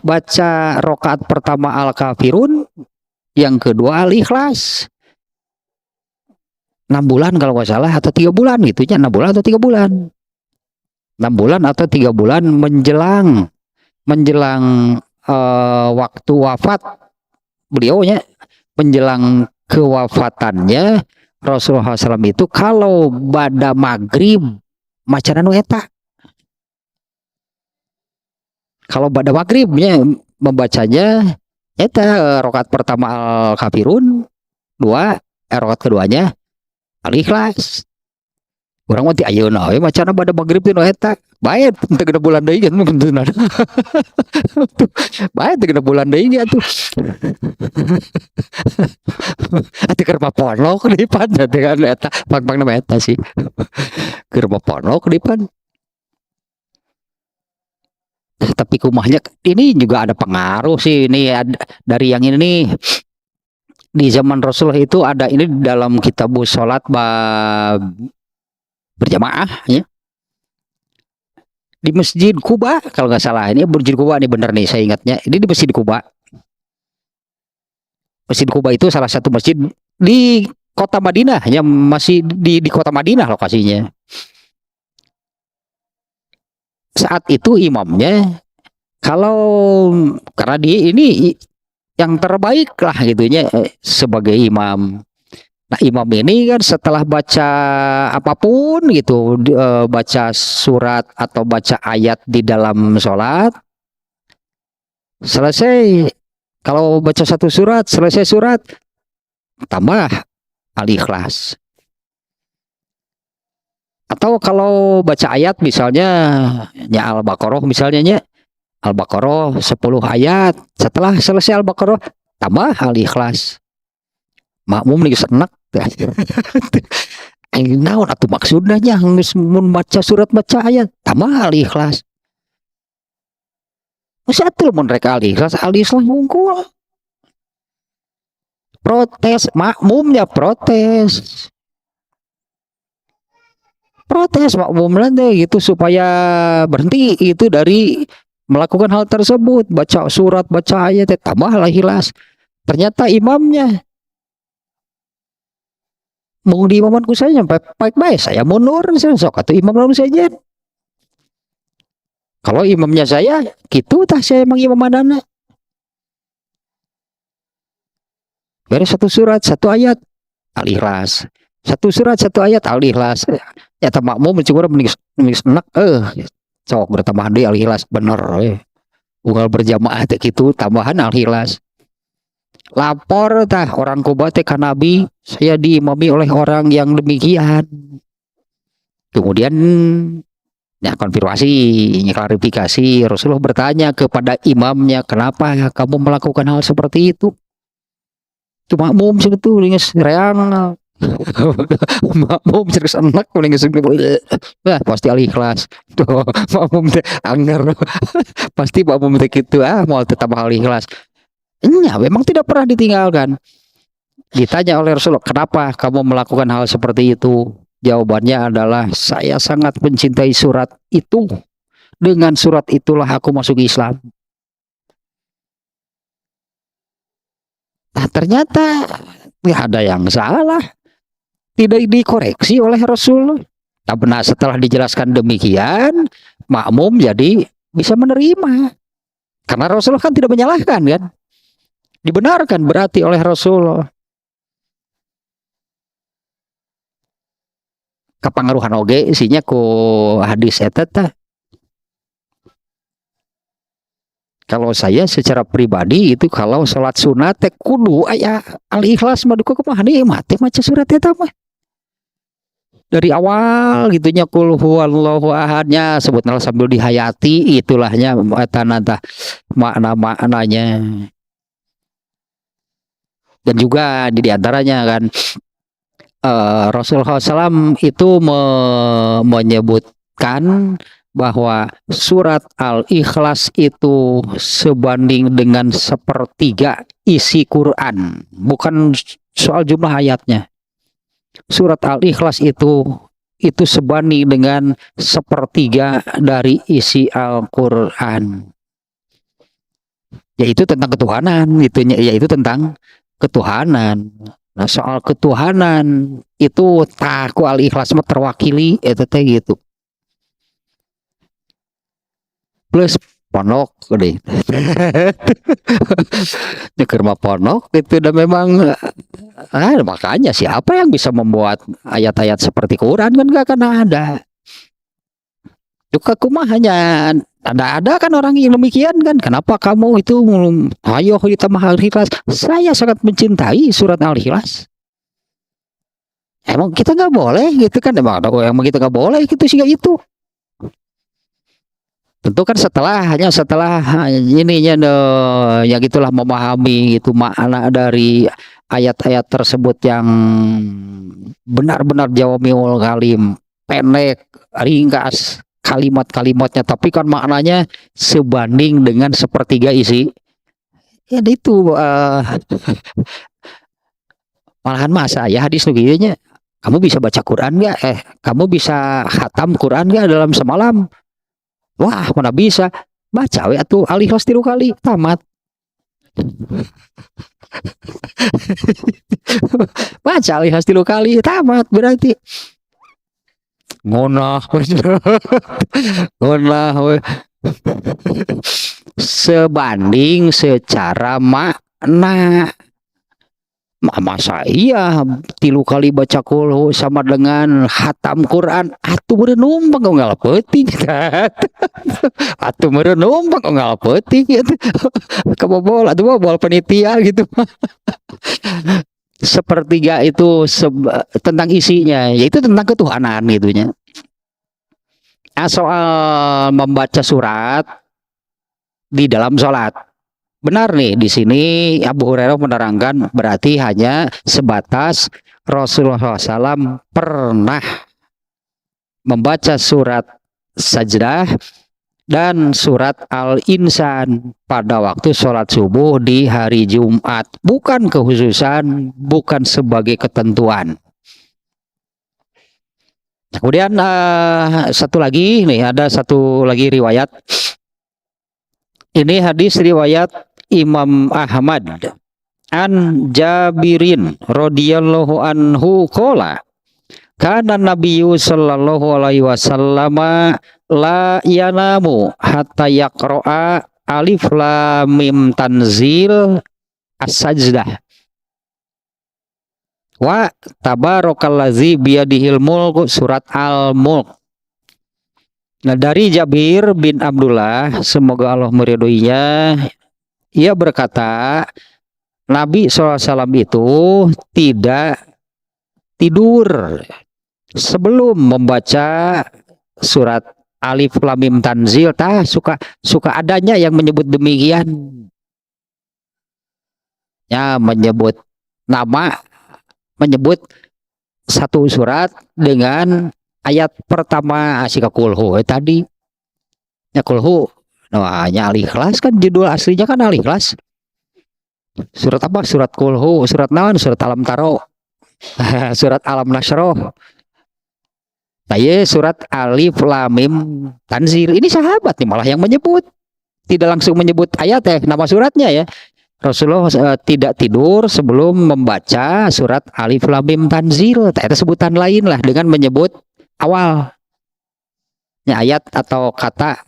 baca rakaat pertama Al-Kafirun, yang kedua Al-Ikhlas. 6 bulan kalau nggak salah atau 3 bulan gitu ya, 6 bulan atau 3 bulan. 6 bulan atau 3 bulan menjelang waktu wafat beliaunya, menjelang kewafatannya Rasulullah SAW itu kalau pada maghrib macana nu eta. Kalau pada maghribnya membacanya eta rakaat pertama Al-Kafirun, rakaat keduanya Al-Ikhlas. Urang mah ti ayeuna we macana pada maghrib teh nu eta. Bae teu genep bulan deui kan beunteuna. Bae teu genep bulan deui atuh. Atuh keur maponlok di pan dengan eta, pang-pang nama eta sih. Keur maponlok di pan. Tapi kumahnya ini juga ada pengaruh sih ini dari yang ini nih. Di zaman Rasulullah itu ada ini dalam kitabus sholat berjamaah ya, di Masjid Quba kalau nggak salah. Ini Masjid Quba ini bener nih saya ingatnya, ini di Masjid Quba. Masjid Quba itu salah satu masjid di kota Madinah yang masih di kota Madinah lokasinya. Saat itu imamnya kalau karena dia ini yang terbaik lah gitunya sebagai imam. Nah, imam ini kan setelah baca apapun gitu, baca surat atau baca ayat di dalam sholat, selesai, kalau baca satu surat, selesai surat, tambah Al-Ikhlas. Atau kalau baca ayat misalnya ya Al-Baqarah misalnya ya, Al-Baqarah 10 ayat, setelah selesai Al-Baqarah tambah Al-Ikhlas. Makmum geus enak. Aing naon atuh maksudna nya geus mun baca surat baca ayat tambah Al-Ikhlas. Geus atuh mun rek Al-Ikhlas unggul. Protes makmumnya protes. Protes makmumnya gitu supaya berhenti itu dari melakukan hal tersebut, baca surat, baca ayat, tambah Al-Ikhlas. Ternyata imamnya mau di imamanku saya baik-baik, saya mundur, sok atau imam lalu saja. Kalau imamnya saya, gitu tah saya emang imam adana. Beres satu surat, satu ayat, Al-Ikhlas. Satu surat, satu ayat, Al-Ikhlas. Ya tak makmum mencuri menik enak, sok bertambahan deh Al-Ikhlas bener unggal berjamaah teh gitu tambahan Al-Ikhlas. Lapor tah orang Kuba teh ka Nabi, saya diimami oleh orang yang demikian. Kemudian ya konfirmasi, klarifikasi, Rasulullah bertanya kepada imamnya, kenapa kamu melakukan hal seperti itu? Itu makmum sebetulnya reang. Makmum serius enak paling wah pasti Al-Ikhlas tuh makmum teh anger pasti makmum teh gitu mau tetap Al-Ikhlas. Memang tidak pernah ditinggalkan. Ditanya oleh Rasulullah, kenapa kamu melakukan hal seperti itu? Jawabannya adalah, saya sangat mencintai surat itu. Dengan surat itulah aku masuk Islam. Nah, ternyata nggak ada yang salah. Tidak dikoreksi oleh Rasul. Nah, benar, setelah dijelaskan demikian, makmum jadi bisa menerima. Karena Rasulullah kan tidak menyalahkan kan. Dibenarkan berarti oleh Rasul. Kepengaruhan oge isinya ku hadis eta tah. Kalau saya secara pribadi itu kalau sholat sunat teh kudu aya al-ikhlas mah duka kumaha nih mati maca surat eta mah. Dari awal gitunya kul huwallahu ahadnya sebutna sambil dihayati itulahnya eta nata makna-maknanya. Dan juga di antaranya kan Rasulullah SAW itu menyebutkan bahwa surat Al-Ikhlas itu sebanding dengan sepertiga isi Quran, bukan soal jumlah ayatnya. Surat Al-Ikhlas itu sebanding dengan sepertiga dari isi Al-Quran, yaitu tentang ketuhanan, yaitu tentang ketuhanan. Nah, soal ketuhanan itu taku Al-Ikhlas mah terwakili itu teh gitu. Plus ponok deh. Nyekir mah ponok itu udah memang makanya siapa yang bisa membuat ayat-ayat seperti Quran kan gak akan ada. Juga kumah hanya ada kan orang yang demikian kan. Kenapa kamu itu ayo kita Al-Ikhlas? Saya sangat mencintai surat Al-Ikhlas. Emang kita nggak boleh gitu kan? Emang kita nggak boleh gitu sih itu. Tentu kan setelah ininya yang itulah memahami itu makna dari ayat-ayat tersebut yang benar-benar jawamiul kalim, pendek, ringkas kalimat-kalimatnya, tapi kan maknanya sebanding dengan sepertiga isi. Ya itu malahan masa ya hadis begini, kamu bisa baca Quran nggak? Kamu bisa khatam Quran nggak dalam semalam? Wah, mana bisa baca we atuh Al-Ikhlas 3 kali tamat. Baca Al-Ikhlas 3 kali tamat berarti. Ngonah. Ngonah we. Sebanding secara makna. Masa iya 3 kali baca kulhu sama dengan khatam Quran atuh meureun numpang kok ngalapeting atuh meureun numpang kok ngalapeting gitu. Kebobol atuh bol panitia gitu. Sepertiga itu tentang isinya, yaitu tentang ketuhanan gitunya. Soal membaca surat di dalam sholat, benar nih di sini Abu Hurairah menerangkan berarti hanya sebatas Rasulullah SAW pernah membaca surat Sajdah dan surat Al-Insan pada waktu sholat subuh di hari Jumat, bukan kekhususan, bukan sebagai ketentuan. Kemudian satu lagi nih, ada satu lagi riwayat. Ini hadis riwayat Imam Ahmad an Jabirin radhiyallahu anhu qala kana nabiyyu sallallahu alaihi wasallam la yanamu hatta yaqra'a alif lam mim tanzil as-sajdah wa tabarakallazi biyadihil mulk surat al-mulk. Nah, dari Jabir bin Abdullah, semoga Allah meridhoinya, ia berkata, Nabi SAW itu tidak tidur sebelum membaca surat Alif Lam Mim Tanzil. Suka adanya yang menyebut demikian. Ya, menyebut nama, menyebut satu surat dengan ayat pertama asika kulhu tadi ya kulhu, nah hanya Al-Ikhlas kan judul aslinya kan Al-Ikhlas Surat apa? Surat Kulhu, surat naon? Surat Alam Taro, surat Alam Nasroh. Nah, ya surat Alif Lam Mim Tanzil. Ini sahabat nih malah yang menyebut, tidak langsung menyebut ayat nama suratnya ya. Rasulullah tidak tidur sebelum membaca surat Alif Lam Mim Tanzil. Itu sebutan lain lah dengan menyebut awalnya ayat atau kata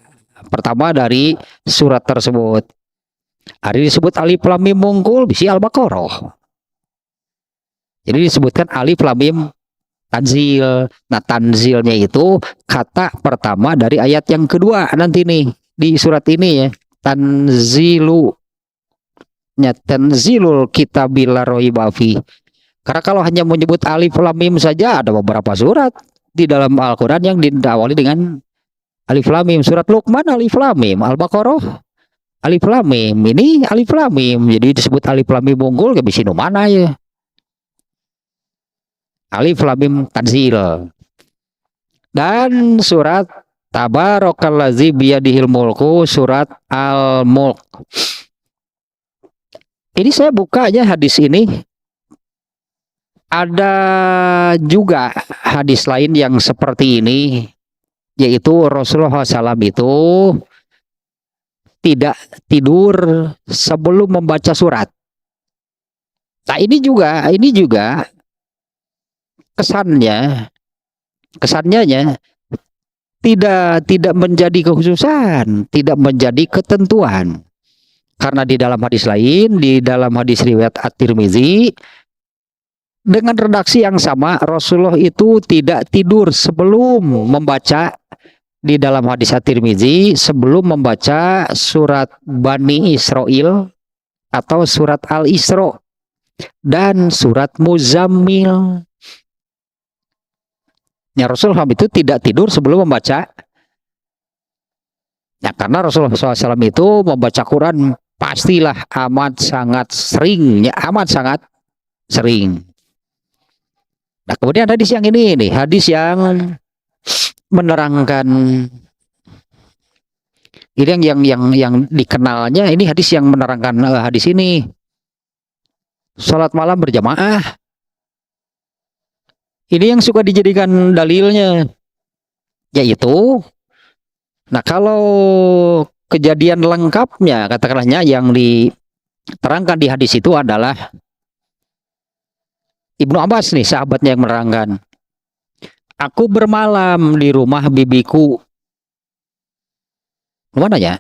pertama dari surat tersebut. Hari disebut Alif Lam Mim Mungkul bisi Al-Baqarah. Jadi disebutkan Alif Lam Mim Tanzil. Nah, tanzilnya itu kata pertama dari ayat yang kedua nanti nih di surat ini ya. Tanzilu, tanzilul kitabil la raiba fi. Karena kalau hanya menyebut Alif Lam Mim saja ada beberapa surat di dalam Al-Qur'an yang diawali dengan Alif Lam Mim. Surat Luqman Alif Lam Mim, Al-Baqarah Alif Lam Mim, ini Alif Lam Mim. Jadi disebut Alif Lam Mim unggul ke bisi nu mana ya. Alif Lam Mim Tanzil. Dan surat Tabarakallazi biyadihil mulku, surat Al-Mulk. Ini saya buka aja hadis ini. Ada juga hadis lain yang seperti ini, yaitu Rasulullah SAW itu tidak tidur sebelum membaca surat. Nah, ini juga kesannya tidak menjadi kekhususan, tidak menjadi ketentuan. Karena di dalam hadis lain, di dalam hadis riwayat At-Tirmizi dengan redaksi yang sama, Rasulullah itu tidak tidur sebelum membaca, di dalam hadis At-Tirmizi, sebelum membaca surat Bani Israil atau surat Al-Isra dan surat Muzammil. Ya, Rasulullah itu tidak tidur sebelum membaca. Ya, karena Rasulullah SAW itu membaca Quran pastilah amat sangat sering, ya, amat sangat sering. Nah, kemudian hadis yang ini nih, hadis yang menerangkan ini yang dikenalnya, ini hadis yang menerangkan hadis ini. Salat malam berjamaah. Ini yang suka dijadikan dalilnya, yaitu, nah kalau kejadian lengkapnya, katakanlahnya yang diterangkan di hadis itu adalah Ibnu Abbas nih, sahabatnya yang menerangkan. Aku bermalam di rumah bibiku. Mana ya?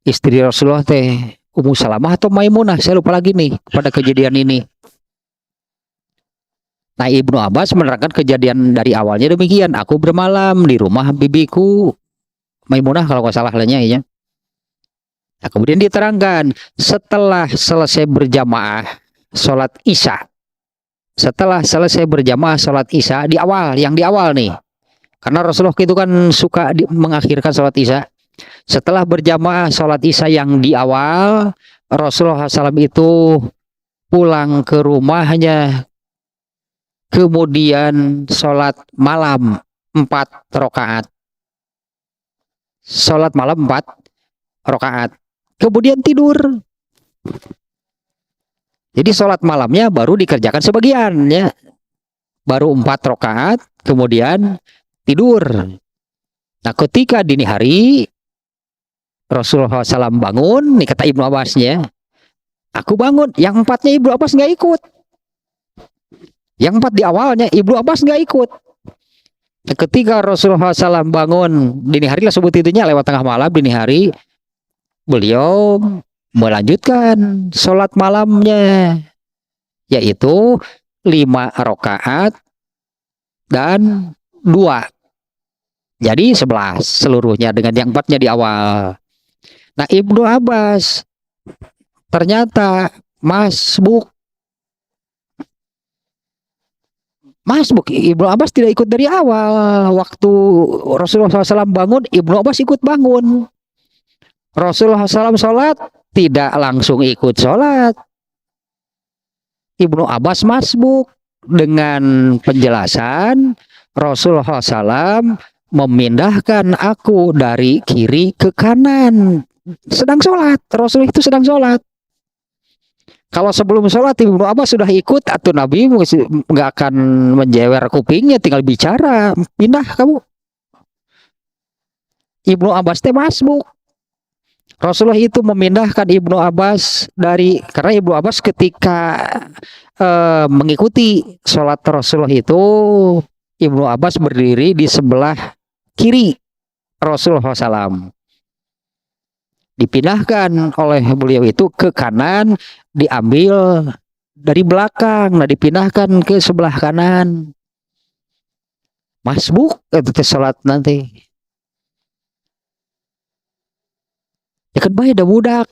Istri Rasulullah teh Ummu Salamah atau Maimunah, saya lupa lagi nih pada kejadian ini. Nah, Ibnu Abbas menerangkan kejadian dari awalnya demikian. Aku bermalam di rumah bibiku Maimunah kalau nggak salah lainnya ya. Nah, kemudian diterangkan setelah selesai berjamaah sholat Isya. Setelah selesai berjamaah sholat Isya di awal nih. Karena Rasulullah itu kan suka mengakhirkan sholat Isya. Setelah berjamaah sholat Isya yang di awal, Rasulullah SAW itu pulang ke rumahnya. Kemudian sholat malam 4 rakaat. Sholat malam 4 rakaat. Kemudian tidur. Jadi sholat malamnya baru dikerjakan sebagian ya. Baru 4 rakaat, kemudian tidur. Nah, ketika dini hari Rasulullah SAW bangun, nih kata Ibnu Abbasnya, aku bangun, yang 4-nya Ibnu Abbas nggak ikut. Yang 4 di awalnya Ibnu Abbas nggak ikut. Ketika Rasulullah SAW bangun dini hari lah, sebut itunya lewat tengah malam dini hari, beliau melanjutkan sholat malamnya, yaitu 5 rakaat dan 2. Jadi 11 seluruhnya dengan yang 4-nya di awal. Nah, Ibnu Abbas ternyata masbuk. Ibnu Abbas tidak ikut dari awal. Waktu Rasulullah SAW bangun, Ibnu Abbas ikut bangun. Rasulullah SAW sholat, tidak langsung ikut sholat. Ibnu Abbas masbuk dengan penjelasan Rasulullah SAW memindahkan aku dari kiri ke kanan. Sedang sholat, Rasul itu sedang sholat. Kalau sebelum sholat Ibnu Abbas sudah ikut atau Nabi nggak akan menjewer kupingnya, tinggal bicara, pindah kamu. Ibnu Abbas teh masbuk. Rasulullah itu memindahkan Ibnu Abbas karena Ibnu Abbas ketika mengikuti sholat Rasulullah itu, Ibnu Abbas berdiri di sebelah kiri Rasulullah SAW. Dipindahkan oleh beliau itu ke kanan, diambil dari belakang, nah dipindahkan ke sebelah kanan. Masbuk itu sholat nanti. Ya kan baik ada budak.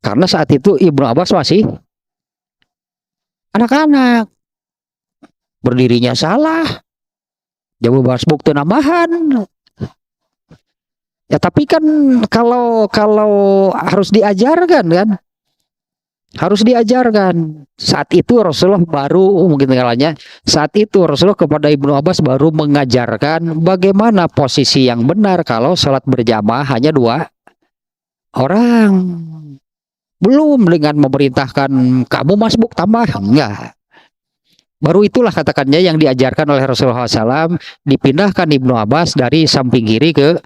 Karena saat itu Ibnu Abbas masih anak-anak. Berdirinya salah. Jauh masbuk itu nambahan. Ya tapi kan kalau harus diajarkan kan. Harus diajarkan. Saat itu Rasulullah baru mungkin kalanya saat itu Rasulullah kepada Ibnu Abbas baru mengajarkan bagaimana posisi yang benar kalau sholat berjamaah hanya 2 orang. Belum dengan memerintahkan kamu masbuk tambah, enggak. Baru itulah katakannya yang diajarkan oleh Rasulullah SAW, dipindahkan Ibnu Abbas dari samping kiri ke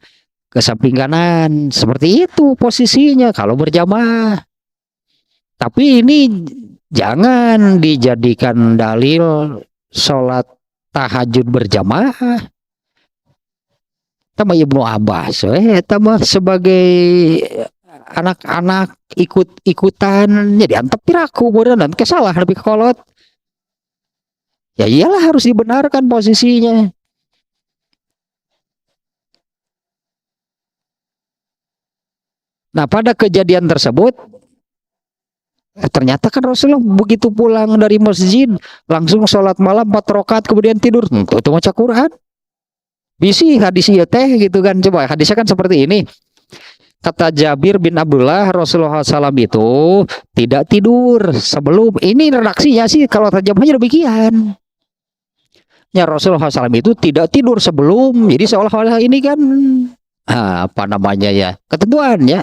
samping kanan. Seperti itu posisinya kalau berjamaah. Tapi ini jangan dijadikan dalil sholat tahajud berjamaah. Tambah Ibnu Abbas, tambah sebagai anak-anak ikut-ikutan jadi antep piraku dan kesalah lebih kolot. Ya iyalah harus dibenarkan posisinya. Nah pada kejadian tersebut ternyata kan Rasulullah begitu pulang dari masjid langsung sholat malam 4 rakaat kemudian tidur. Itu baca Quran. Bisi hadis ieu teh gitu kan, coba hadisnya kan seperti ini. Kata Jabir bin Abdullah, Rasulullah SAW itu tidak tidur sebelum, ini redaksinya sih kalau terjemahnya demikian. Ya Rasulullah SAW itu tidak tidur sebelum, jadi seolah-olah ini kan apa namanya ya, ketentuan ya.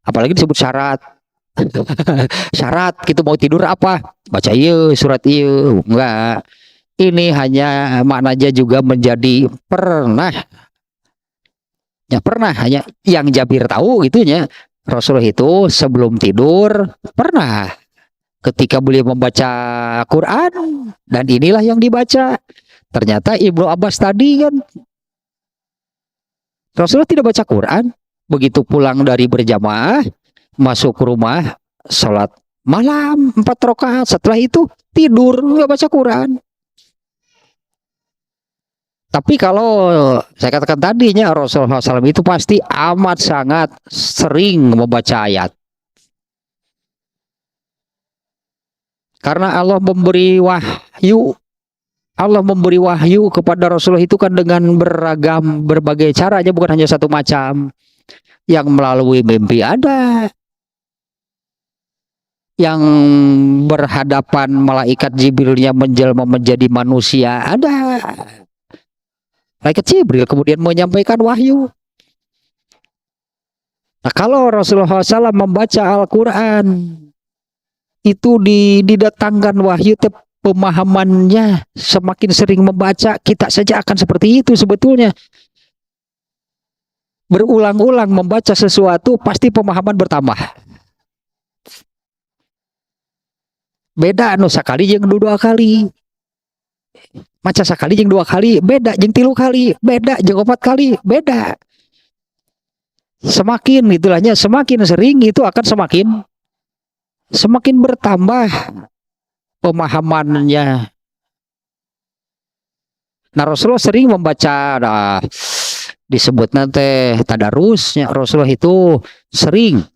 Apalagi disebut syarat. Syarat gitu, mau tidur apa? Baca iya, surat iya. Enggak. Ini hanya maknanya juga menjadi pernah. Ya pernah, hanya yang Jabir tahu gitunya. Rasulullah itu sebelum tidur pernah ketika beliau membaca Quran, dan inilah yang dibaca. Ternyata Ibnu Abbas tadi kan Rasulullah tidak baca Quran. Begitu pulang dari berjamaah, masuk ke rumah, sholat malam 4 rakaat. Setelah itu tidur, nggak baca Quran. Tapi kalau saya katakan tadinya Rasulullah SAW itu pasti amat sangat sering membaca ayat. Karena Allah memberi wahyu kepada Rasulullah itu kan dengan berbagai caranya, bukan hanya satu macam. Yang melalui mimpi ada, yang berhadapan malaikat Jibrilnya menjelma menjadi manusia ada. Malaikat Jibril kemudian menyampaikan wahyu. Nah kalau Rasulullah SAW membaca Al-Quran itu didatangkan wahyu, pemahamannya semakin sering membaca, kita saja akan seperti itu sebetulnya. Berulang-ulang membaca sesuatu pasti pemahaman bertambah. Beda anu sakali jeung 2 kali. Maca sekali jeung 2 kali beda, jeung 3 kali beda, jeung 4 kali beda. Semakin itulahnya, semakin sering itu akan semakin bertambah pemahamannya. Nah Rasulullah sering membaca, disebut nanti tadarusnya. Rasulullah itu sering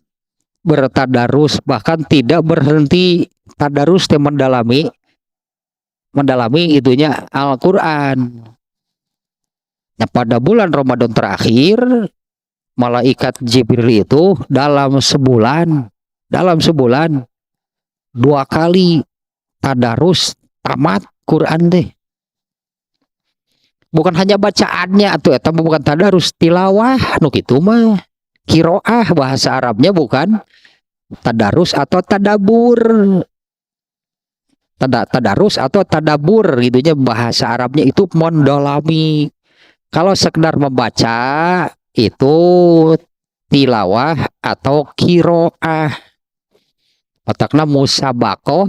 bertadarus, bahkan tidak berhenti tadarus dan mendalami itunya Al-Quran. Nah pada bulan Ramadan terakhir, malaikat Jibril itu dalam sebulan 2 kali tadarus tamat Quran deh. Bukan hanya bacaannya atau bukan tadarus, tilawah nu kitu mah. Qiraah bahasa Arabnya bukan tadarus atau tadabur. Tadarus atau tadabur gitunya, bahasa Arabnya itu mendalami. Kalau sekedar membaca itu tilawah atau kiroah. Otakna musabakoh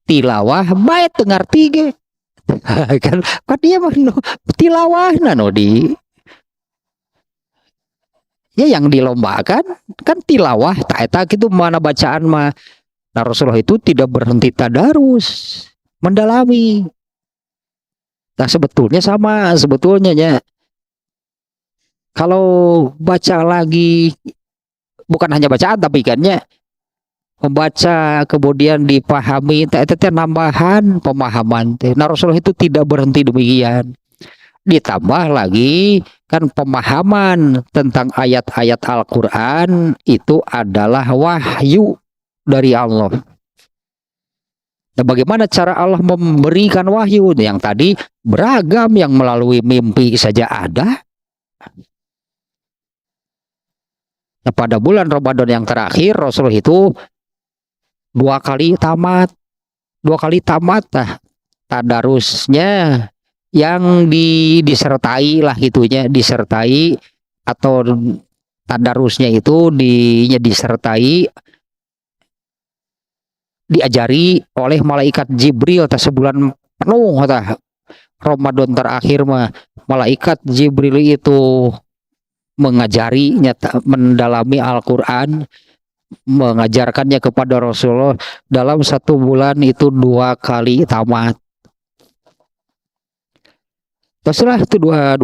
tilawah baik ngarti ge. kan dia mah tilawah di ya yang dilombakan kan tilawah tak eta gitu mana bacaan mah. Nah, Rasulullah itu tidak berhenti tadarus, mendalami. Nah, sebetulnya sama sebetulnya ya. Kalau baca lagi bukan hanya bacaan tapi kan ya, membaca kemudian dipahami itu nambahan pemahaman. Nah, Rasulullah itu tidak berhenti demikian. Ditambah lagi kan pemahaman tentang ayat-ayat Al-Qur'an itu adalah wahyu dari Allah. Nah, bagaimana cara Allah memberikan wahyu? Yang tadi beragam, yang melalui mimpi saja ada. Nah, pada bulan Ramadan yang terakhir Rasul itu dua kali tamat nah, tadarusnya yang disertai lah gitunya, disertai atau tadarusnya itu disertai diajari oleh malaikat Jibril sebulan penuh Ramadan terakhir mah malaikat Jibril itu mengajari mendalami Al-Qur'an, mengajarkannya kepada Rasulullah dalam satu bulan itu 2 kali tamat. Teruslah itu dua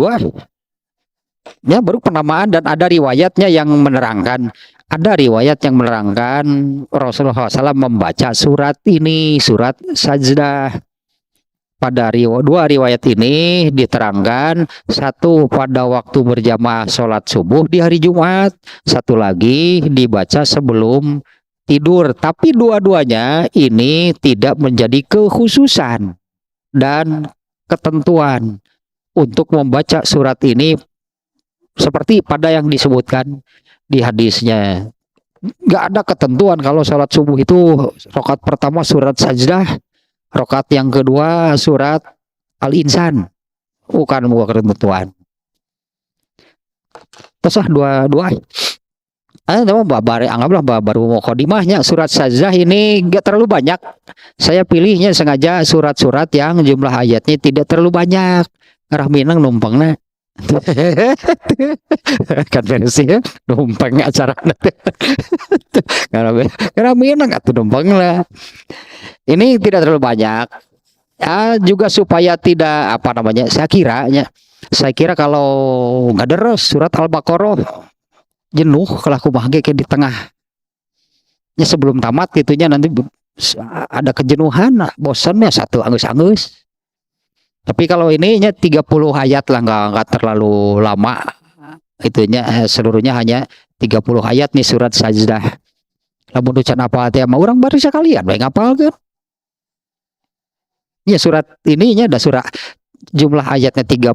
ya baru penamaan. Dan ada riwayatnya yang menerangkan, Rasulullah SAW membaca surat ini, surat Sajdah. Pada dua riwayat ini diterangkan, satu pada waktu berjamaah sholat subuh di hari Jumat, satu lagi dibaca sebelum tidur. Tapi dua-duanya ini tidak menjadi kekhususan dan ketentuan untuk membaca surat ini seperti pada yang disebutkan di hadisnya. Nggak ada ketentuan kalau sholat subuh itu rakaat pertama surat Sajdah, rakaat yang kedua surat Al-Insan. Bukan ketentuan. Terus dua anggaplah baru mukadimahnya surat Sajdah ini gak terlalu banyak. Saya pilihnya sengaja surat-surat yang jumlah ayatnya tidak terlalu banyak. Ngarah minang numpangna. Kan versi ya numpang acara karena minang atuh numpang lah. Ini tidak terlalu banyak ya, juga supaya tidak saya kira kalau nggak deres surat Al-Baqarah jenuh kalau aku bahagia kayak di tengahnya sebelum tamat gitunya, nanti ada kejenuhan, bosannya satu angus-angus. Tapi kalau ininya 30 ayat lah, nggak terlalu lama. Itunya seluruhnya hanya 30 ayat nih surat Sajdah. Lamun ucan apa teh mah urang bari sakalian bae ngapalkeun. Ya surat ininya ada surat jumlah ayatnya 30,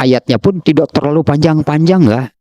ayatnya pun tidak terlalu panjang-panjang enggak.